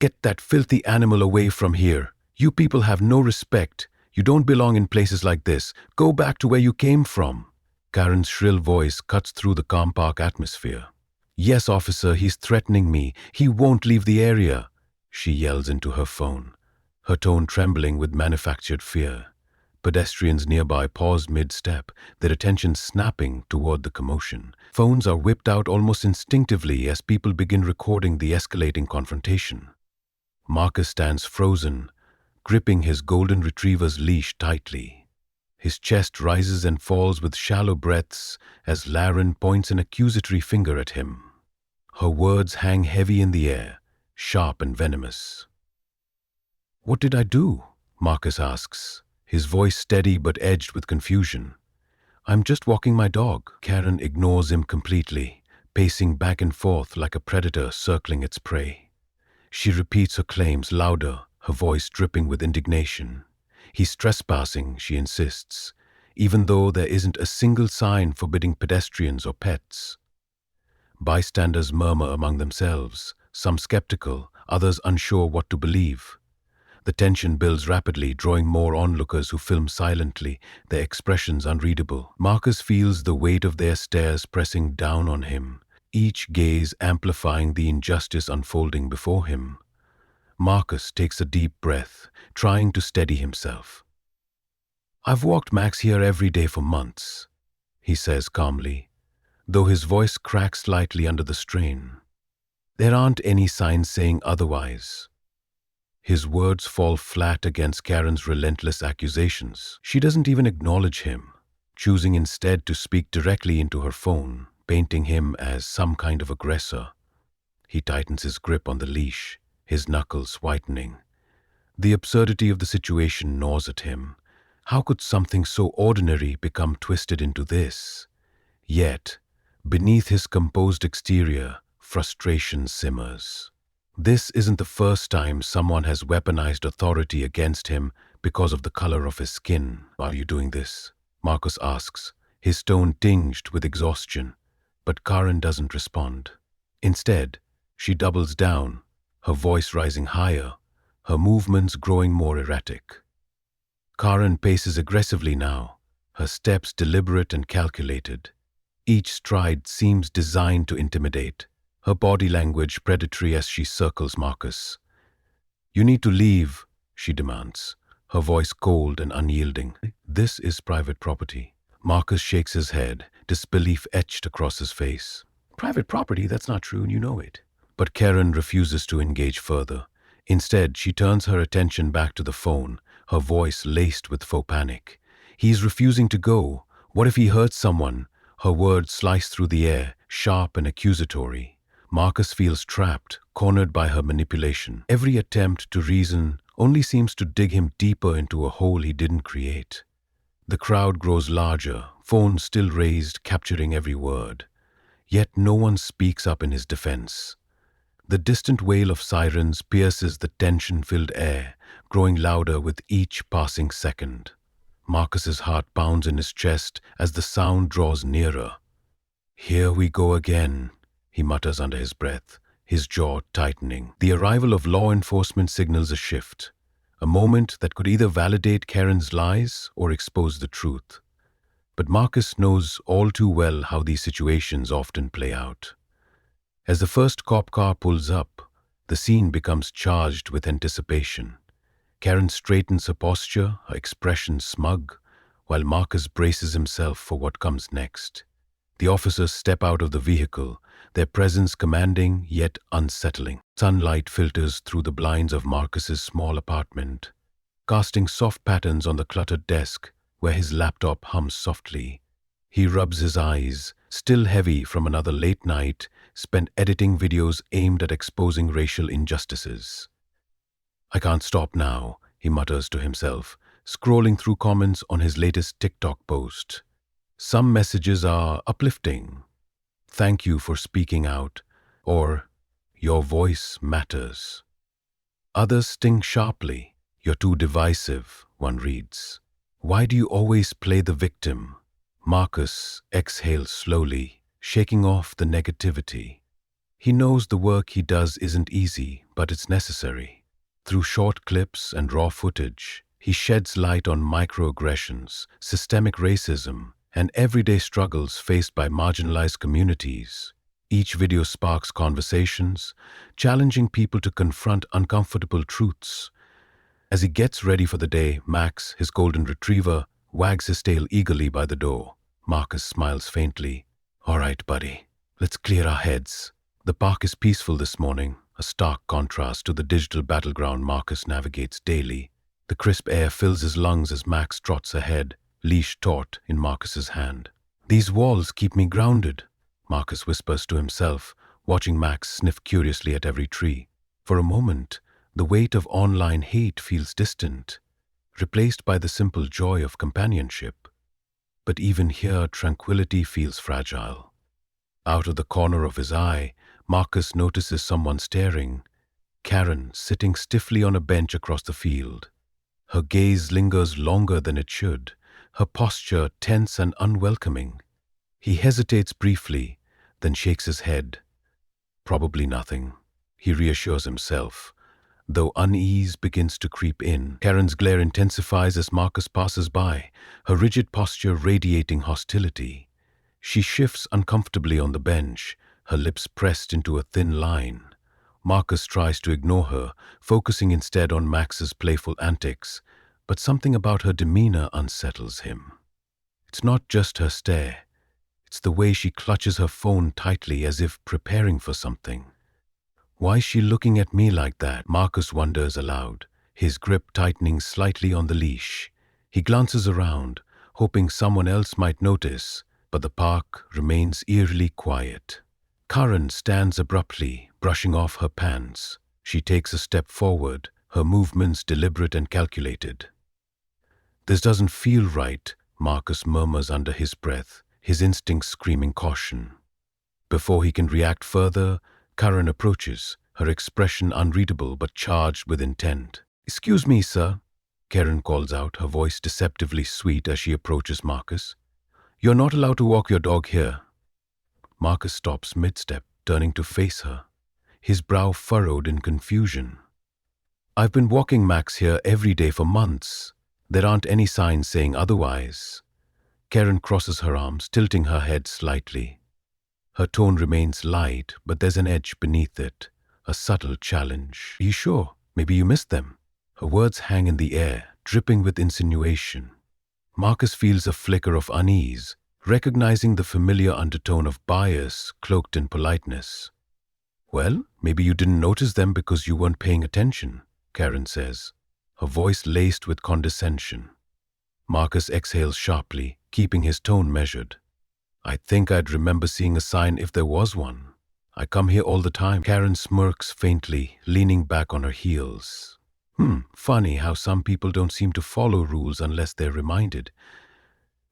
"Get that filthy animal away from here. You people have no respect. You don't belong in places like this. Go back to where you came from." Karen's shrill voice cuts through the calm park atmosphere. "Yes, officer, he's threatening me. He won't leave the area," she yells into her phone, her tone trembling with manufactured fear. Pedestrians nearby pause mid-step, their attention snapping toward the commotion. Phones are whipped out almost instinctively as people begin recording the escalating confrontation. Marcus stands frozen, gripping his golden retriever's leash tightly. His chest rises and falls with shallow breaths as Laren points an accusatory finger at him. Her words hang heavy in the air, sharp and venomous. "What did I do?" Marcus asks, his voice steady but edged with confusion. "I'm just walking my dog." Karen ignores him completely, pacing back and forth like a predator circling its prey. She repeats her claims louder, her voice dripping with indignation. "He's trespassing," she insists, even though there isn't a single sign forbidding pedestrians or pets. Bystanders murmur among themselves, some skeptical, others unsure what to believe. The tension builds rapidly, drawing more onlookers who film silently, their expressions unreadable. Marcus feels the weight of their stares pressing down on him, each gaze amplifying the injustice unfolding before him. Marcus takes a deep breath, trying to steady himself. "I've walked Max here every day for months," he says calmly, though his voice cracks slightly under the strain. "There aren't any signs saying otherwise." His words fall flat against Karen's relentless accusations. She doesn't even acknowledge him, choosing instead to speak directly into her phone, painting him as some kind of aggressor. He tightens his grip on the leash, his knuckles whitening. The absurdity of the situation gnaws at him. How could something so ordinary become twisted into this? Yet, beneath his composed exterior, frustration simmers. This isn't the first time someone has weaponized authority against him because of the color of his skin. "Are you doing this?" Marcus asks, his tone tinged with exhaustion, but Karen doesn't respond. Instead, she doubles down, her voice rising higher, her movements growing more erratic. Karen paces aggressively now, her steps deliberate and calculated. Each stride seems designed to intimidate, her body language predatory as she circles Marcus. "You need to leave," she demands, her voice cold and unyielding. "This is private property." Marcus shakes his head, disbelief etched across his face. "Private property? That's not true, and you know it." But Karen refuses to engage further. Instead, she turns her attention back to the phone, her voice laced with faux panic. "He's refusing to go. What if he hurts someone?" Her words slice through the air, sharp and accusatory. Marcus feels trapped, cornered by her manipulation. Every attempt to reason only seems to dig him deeper into a hole he didn't create. The crowd grows larger, phone still raised, capturing every word. Yet no one speaks up in his defense. The distant wail of sirens pierces the tension-filled air, growing louder with each passing second. Marcus's heart pounds in his chest as the sound draws nearer. "Here we go again," he mutters under his breath, his jaw tightening. The arrival of law enforcement signals a shift, a moment that could either validate Karen's lies or expose the truth. But Marcus knows all too well how these situations often play out. As the first cop car pulls up, the scene becomes charged with anticipation. Karen straightens her posture, her expression smug, while Marcus braces himself for what comes next. The officers step out of the vehicle, their presence commanding yet unsettling. Sunlight filters through the blinds of Marcus's small apartment, casting soft patterns on the cluttered desk where his laptop hums softly. He rubs his eyes, still heavy from another late night spent editing videos aimed at exposing racial injustices. "I can't stop now," he mutters to himself, scrolling through comments on his latest TikTok post. Some messages are uplifting. "Thank you for speaking out," or "Your voice matters." Others sting sharply. "You're too divisive," one reads. "Why do you always play the victim?" Marcus exhales slowly, shaking off the negativity. He knows the work he does isn't easy, but it's necessary. Through short clips and raw footage, he sheds light on microaggressions, systemic racism, and everyday struggles faced by marginalized communities. Each video sparks conversations, challenging people to confront uncomfortable truths. As he gets ready for the day, Max, his golden retriever, wags his tail eagerly by the door. Marcus smiles faintly. "All right, buddy, let's clear our heads." The park is peaceful this morning, a stark contrast to the digital battleground Marcus navigates daily. The crisp air fills his lungs as Max trots ahead, leash taut in Marcus's hand. "These walls keep me grounded," Marcus whispers to himself, watching Max sniff curiously at every tree. For a moment, the weight of online hate feels distant, replaced by the simple joy of companionship. But even here, tranquility feels fragile. Out of the corner of his eye, Marcus notices someone staring. Karen, sitting stiffly on a bench across the field. Her gaze lingers longer than it should, her posture tense and unwelcoming. He hesitates briefly, then shakes his head. Probably nothing, he reassures himself. Though unease begins to creep in, Karen's glare intensifies as Marcus passes by, her rigid posture radiating hostility. She shifts uncomfortably on the bench, her lips pressed into a thin line. Marcus tries to ignore her, focusing instead on Max's playful antics, but something about her demeanor unsettles him. It's not just her stare, it's the way she clutches her phone tightly as if preparing for something. "Why is she looking at me like that?" Marcus wonders aloud, his grip tightening slightly on the leash. He glances around, hoping someone else might notice, but the park remains eerily quiet. Karen stands abruptly, brushing off her pants. She takes a step forward, her movements deliberate and calculated. "This doesn't feel right," Marcus murmurs under his breath, his instincts screaming caution. Before he can react further, Karen approaches, her expression unreadable but charged with intent. "Excuse me, sir," Karen calls out, her voice deceptively sweet as she approaches Marcus. "You're not allowed to walk your dog here." Marcus stops mid-step, turning to face her, his brow furrowed in confusion. "I've been walking Max here every day for months. There aren't any signs saying otherwise." Karen crosses her arms, tilting her head slightly. Her tone remains light, but there's an edge beneath it, a subtle challenge. "Are you sure? Maybe you missed them." Her words hang in the air, dripping with insinuation. Marcus feels a flicker of unease, recognizing the familiar undertone of bias cloaked in politeness. "Well, maybe you didn't notice them because you weren't paying attention," Karen says, her voice laced with condescension. Marcus exhales sharply, keeping his tone measured. "I think I'd remember seeing a sign if there was one. I come here all the time." Karen smirks faintly, leaning back on her heels. Funny how some people don't seem to follow rules unless they're reminded."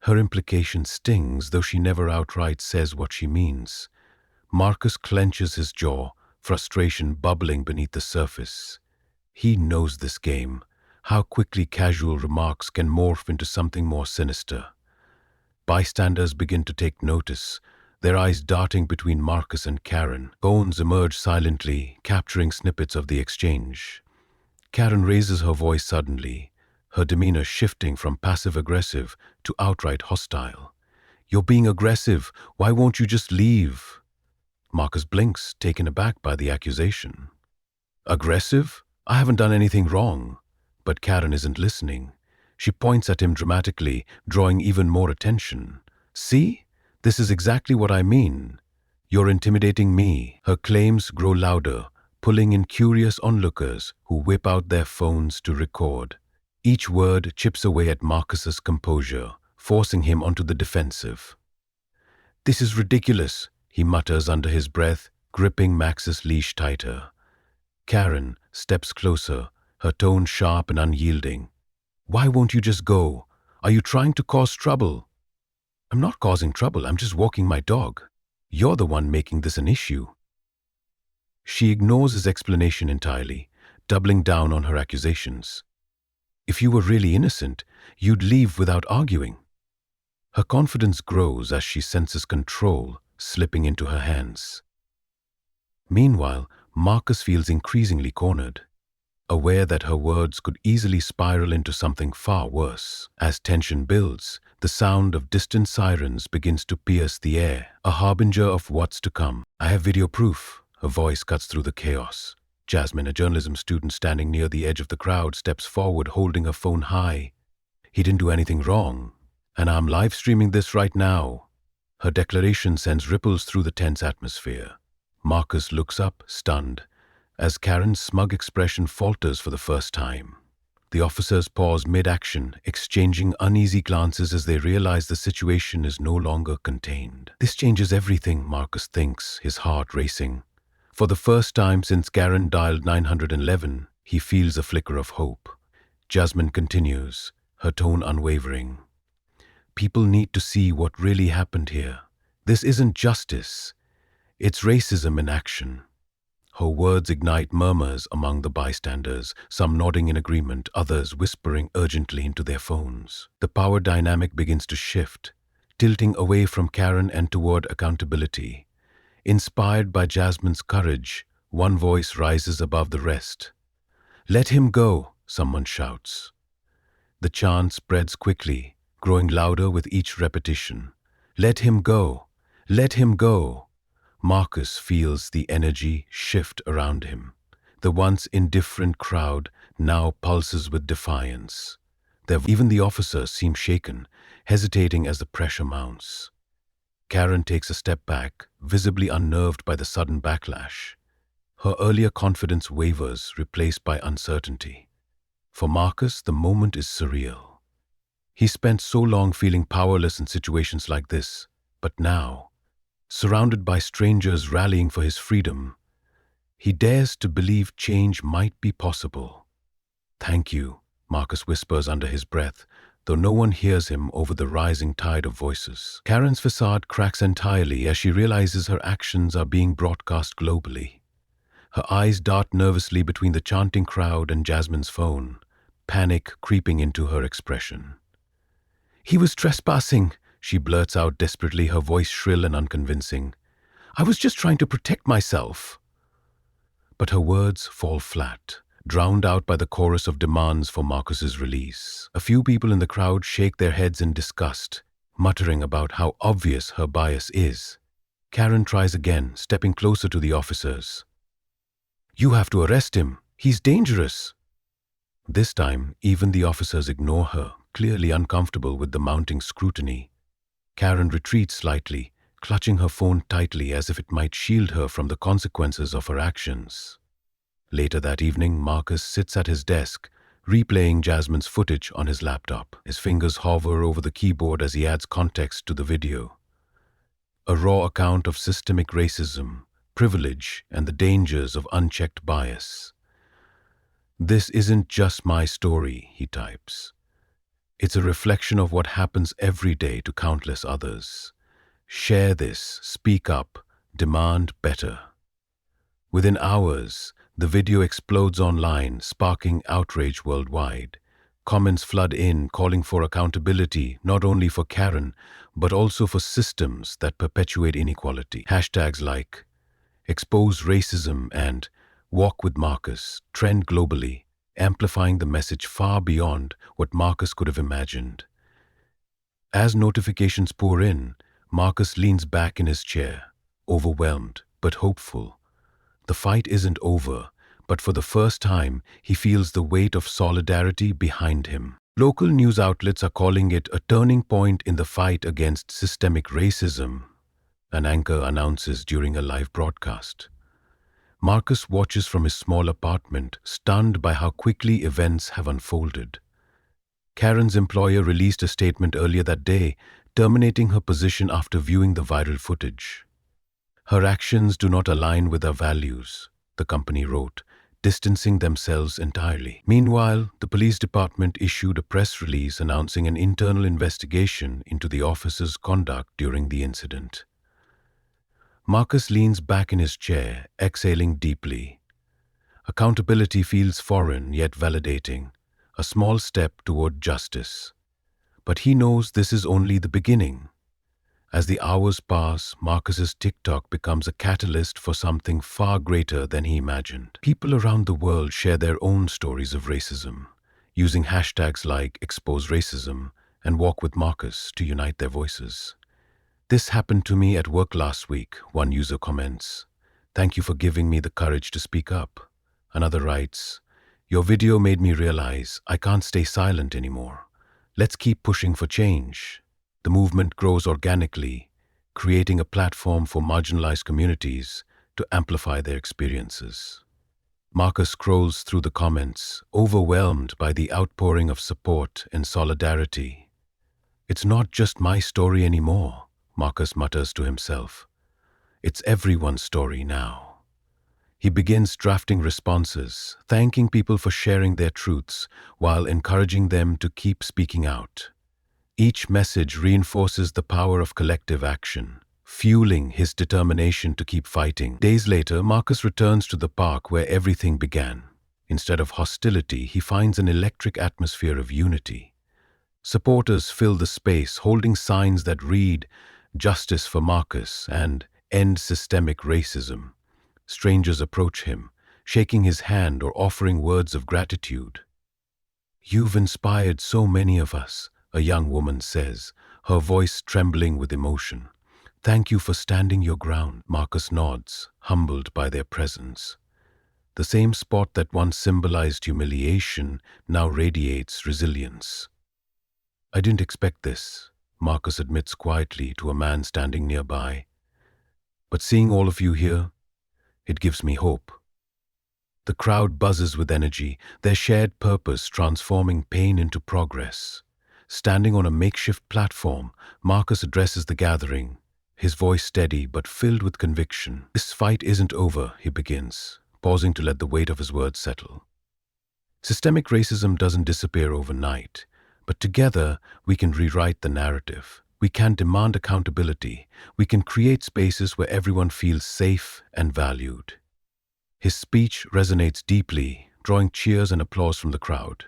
Her implication stings, though she never outright says what she means. Marcus clenches his jaw, frustration bubbling beneath the surface. He knows this game, how quickly casual remarks can morph into something more sinister. Bystanders begin to take notice, their eyes darting between Marcus and Karen. Phones emerge silently, capturing snippets of the exchange. Karen raises her voice suddenly, her demeanor shifting from passive-aggressive to outright hostile. "You're being aggressive. Why won't you just leave?" Marcus blinks, taken aback by the accusation. "Aggressive? I haven't done anything wrong." But Karen isn't listening. She points at him dramatically, drawing even more attention. "See? This is exactly what I mean. You're intimidating me." Her claims grow louder, pulling in curious onlookers who whip out their phones to record. Each word chips away at Marcus's composure, forcing him onto the defensive. "This is ridiculous," he mutters under his breath, gripping Max's leash tighter. Karen steps closer, her tone sharp and unyielding. "Why won't you just go? Are you trying to cause trouble?" "I'm not causing trouble, I'm just walking my dog. You're the one making this an issue." She ignores his explanation entirely, doubling down on her accusations. "If you were really innocent, you'd leave without arguing." Her confidence grows as she senses control slipping into her hands. Meanwhile, Marcus feels increasingly cornered, aware that her words could easily spiral into something far worse. As tension builds, the sound of distant sirens begins to pierce the air, a harbinger of what's to come. "I have video proof." Her voice cuts through the chaos. Jasmine, a journalism student standing near the edge of the crowd, steps forward holding her phone high. "He didn't do anything wrong, and I'm live streaming this right now." Her declaration sends ripples through the tense atmosphere. Marcus looks up, stunned, as Karen's smug expression falters for the first time. The officers pause mid-action, exchanging uneasy glances as they realize the situation is no longer contained. This changes everything, Marcus thinks, his heart racing. For the first time since Karen dialed 911, he feels a flicker of hope. Jasmine continues, her tone unwavering. "People need to see what really happened here. This isn't justice. It's racism in action." Her words ignite murmurs among the bystanders, some nodding in agreement, others whispering urgently into their phones. The power dynamic begins to shift, tilting away from Karen and toward accountability. Inspired by Jasmine's courage, one voice rises above the rest. "Let him go," someone shouts. The chant spreads quickly, growing louder with each repetition. "Let him go! Let him go!" Marcus feels the energy shift around him. The once indifferent crowd now pulses with defiance. Even the officers seem shaken, hesitating as the pressure mounts. Karen takes a step back, visibly unnerved by the sudden backlash. Her earlier confidence wavers, replaced by uncertainty. For Marcus, the moment is surreal. He spent so long feeling powerless in situations like this, but now, surrounded by strangers rallying for his freedom, he dares to believe change might be possible. "Thank you," Marcus whispers under his breath, though no one hears him over the rising tide of voices. Karen's facade cracks entirely as she realizes her actions are being broadcast globally. Her eyes dart nervously between the chanting crowd and Jasmine's phone, panic creeping into her expression. "He was trespassing," she blurts out desperately, her voice shrill and unconvincing. "I was just trying to protect myself." But her words fall flat, drowned out by the chorus of demands for Marcus's release. A few people in the crowd shake their heads in disgust, muttering about how obvious her bias is. Karen tries again, stepping closer to the officers. "You have to arrest him. He's dangerous." This time, even the officers ignore her, clearly uncomfortable with the mounting scrutiny. Karen retreats slightly, clutching her phone tightly as if it might shield her from the consequences of her actions. Later that evening, Marcus sits at his desk, replaying Jasmine's footage on his laptop. His fingers hover over the keyboard as he adds context to the video. A raw account of systemic racism, privilege, and the dangers of unchecked bias. "This isn't just my story," he types. "It's a reflection of what happens every day to countless others. Share this, speak up, demand better." Within hours, the video explodes online, sparking outrage worldwide. Comments flood in, calling for accountability, not only for Karen, but also for systems that perpetuate inequality. Hashtags like "expose racism" and "walk with Marcus" trend globally, amplifying the message far beyond what Marcus could have imagined. As notifications pour in, Marcus leans back in his chair, overwhelmed but hopeful. The fight isn't over, but for the first time, he feels the weight of solidarity behind him. Local news outlets are calling it a turning point in the fight against systemic racism, an anchor announces during a live broadcast. Marcus watches from his small apartment, stunned by how quickly events have unfolded. Karen's employer released a statement earlier that day, terminating her position after viewing the viral footage. "Her actions do not align with our values," the company wrote, distancing themselves entirely. Meanwhile, the police department issued a press release announcing an internal investigation into the officer's conduct during the incident. Marcus leans back in his chair, exhaling deeply. Accountability feels foreign yet validating, a small step toward justice. But he knows this is only the beginning. As the hours pass, Marcus's TikTok becomes a catalyst for something far greater than he imagined. People around the world share their own stories of racism, using hashtags like expose racism and walk with Marcus to unite their voices. This happened to me at work last week, one user comments. Thank you for giving me the courage to speak up. Another writes, your video made me realize I can't stay silent anymore. Let's keep pushing for change. The movement grows organically, creating a platform for marginalized communities to amplify their experiences. Marcus scrolls through the comments, overwhelmed by the outpouring of support and solidarity. It's not just my story anymore, Marcus mutters to himself. It's everyone's story now. He begins drafting responses, thanking people for sharing their truths while encouraging them to keep speaking out. Each message reinforces the power of collective action, fueling his determination to keep fighting. Days later, Marcus returns to the park where everything began. Instead of hostility, he finds an electric atmosphere of unity. Supporters fill the space, holding signs that read, "Justice for Marcus" and "End systemic racism." Strangers approach him, shaking his hand or offering words of gratitude. "You've inspired so many of us," a young woman says, her voice trembling with emotion. "Thank you for standing your ground." Marcus nods, humbled by their presence. The same spot that once symbolized humiliation now radiates resilience. "I didn't expect this," Marcus admits quietly to a man standing nearby. "But seeing all of you here, it gives me hope." The crowd buzzes with energy, their shared purpose transforming pain into progress. Standing on a makeshift platform, Marcus addresses the gathering, his voice steady but filled with conviction. "This fight isn't over," he begins, pausing to let the weight of his words settle. "Systemic racism doesn't disappear overnight, but together we can rewrite the narrative. We can demand accountability. We can create spaces where everyone feels safe and valued." His speech resonates deeply, drawing cheers and applause from the crowd.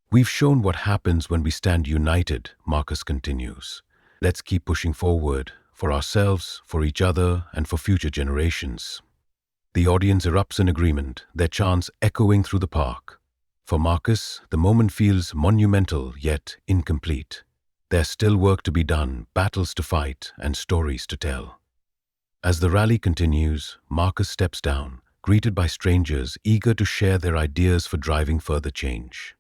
"We've shown what happens when we stand united," Marcus continues. "Let's keep pushing forward, for ourselves, for each other, and for future generations." The audience erupts in agreement, their chants echoing through the park. For Marcus, the moment feels monumental yet incomplete. There's still work to be done, battles to fight, and stories to tell. As the rally continues, Marcus steps down, greeted by strangers eager to share their ideas for driving further change.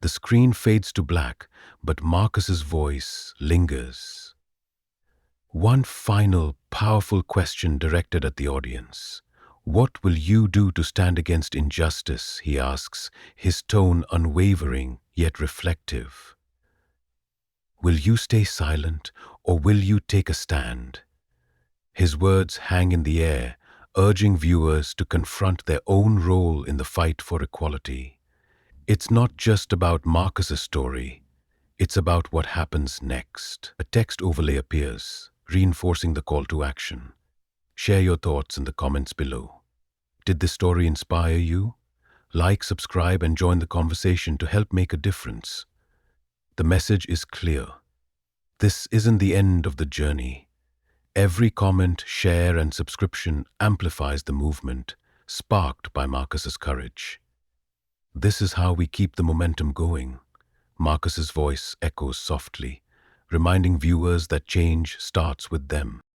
The screen fades to black, but Marcus's voice lingers. One final, powerful question directed at the audience. "What will you do to stand against injustice?" he asks, his tone unwavering yet reflective. "Will you stay silent, or will you take a stand?" His words hang in the air, urging viewers to confront their own role in the fight for equality. It's not just about Marcus's story, it's about what happens next. A text overlay appears, reinforcing the call to action. Share your thoughts in the comments below. Did this story inspire you? Like, subscribe, and join the conversation to help make a difference. The message is clear. This isn't the end of the journey. Every comment, share, and subscription amplifies the movement, sparked by Marcus's courage. This is how we keep the momentum going. Marcus's voice echoes softly, reminding viewers that change starts with them.